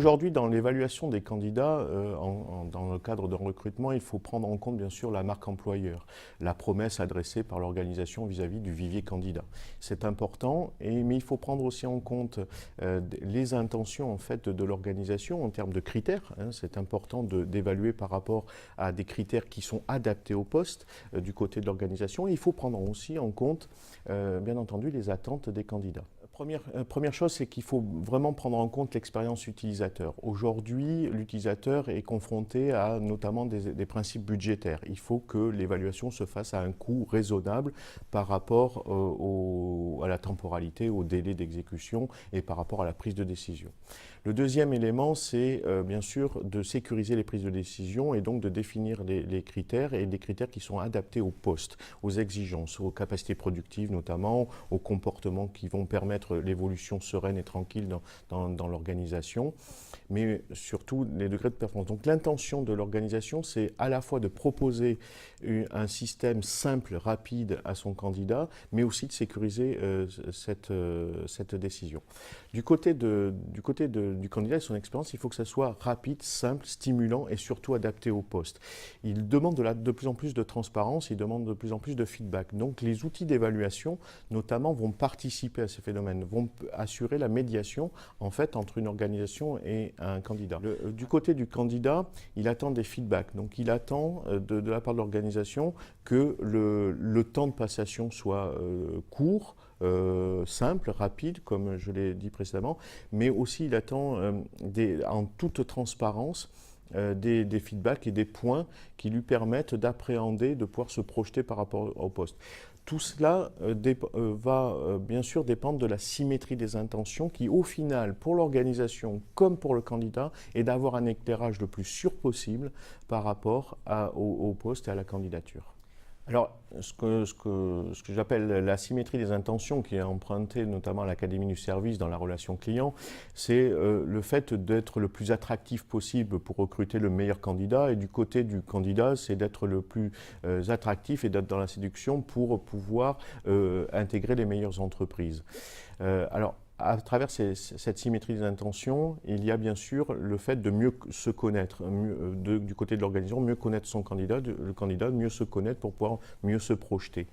Aujourd'hui, dans l'évaluation des candidats, dans le cadre d'un recrutement, il faut prendre en compte bien sûr la marque employeur, la promesse adressée par l'organisation vis-à-vis du vivier candidat. C'est important, mais il faut prendre aussi en compte les intentions en fait, de l'organisation en termes de critères. C'est important d'évaluer par rapport à des critères qui sont adaptés au poste du côté de l'organisation. Il faut prendre aussi en compte, bien entendu, les attentes des candidats. Première chose, c'est qu'il faut vraiment prendre en compte l'expérience utilisateur. Aujourd'hui, l'utilisateur est confronté à notamment des principes budgétaires. Il faut que l'évaluation se fasse à un coût raisonnable par rapport à la temporalité, au délai d'exécution et par rapport à la prise de décision. Le deuxième élément, c'est bien sûr de sécuriser les prises de décision et donc de définir les critères et des critères qui sont adaptés au poste, aux exigences, aux capacités productives notamment, aux comportements qui vont permettre l'évolution sereine et tranquille dans l'organisation, mais surtout les degrés de performance. Donc l'intention de l'organisation, c'est à la fois de proposer un système simple, rapide à son candidat, mais aussi de sécuriser cette décision. Du côté du candidat et son expérience, il faut que ça soit rapide, simple, stimulant et surtout adapté au poste. Il demande de plus en plus de transparence, il demande de plus en plus de feedback. Donc les outils d'évaluation, notamment, vont participer à ces phénomènes, vont assurer la médiation en fait entre une organisation et un candidat. Du côté du candidat, il attend des feedbacks. Donc il attend de la part de l'organisation que le temps de passation soit court, simple, rapide, comme je l'ai dit précédemment, mais aussi il attend en toute transparence des feedbacks et des points qui lui permettent d'appréhender, de pouvoir se projeter par rapport au poste. Tout cela va bien sûr dépendre de la symétrie des intentions qui, au final, pour l'organisation comme pour le candidat, est d'avoir un éclairage le plus sûr possible par rapport au poste et à la candidature. Alors, ce que j'appelle la symétrie des intentions, qui est empruntée notamment à l'Académie du service dans la relation client, c'est le fait d'être le plus attractif possible pour recruter le meilleur candidat. Et du côté du candidat, c'est d'être le plus attractif et d'être dans la séduction pour pouvoir intégrer les meilleures entreprises. Alors, à travers cette symétrie des intentions, il y a bien sûr le fait de mieux se connaître, du côté de l'organisation, mieux connaître son candidat, le candidat, mieux se connaître pour pouvoir mieux se projeter.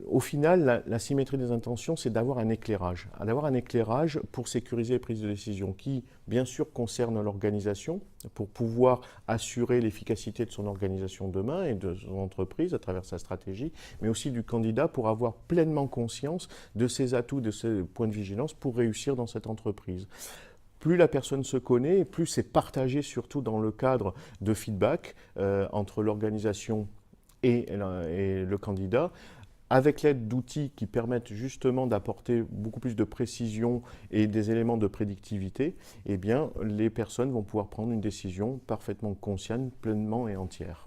Au final, la symétrie des intentions, c'est d'avoir un éclairage. D'avoir un éclairage pour sécuriser les prises de décision qui, bien sûr, concerne l'organisation pour pouvoir assurer l'efficacité de son organisation demain et de son entreprise à travers sa stratégie, mais aussi du candidat pour avoir pleinement conscience de ses atouts, de ses points de vigilance pour réussir dans cette entreprise. Plus la personne se connaît, plus c'est partagé surtout dans le cadre de feedback entre l'organisation et le candidat, avec l'aide d'outils qui permettent justement d'apporter beaucoup plus de précision et des éléments de prédictivité, eh bien, les personnes vont pouvoir prendre une décision parfaitement consciente, pleinement et entière.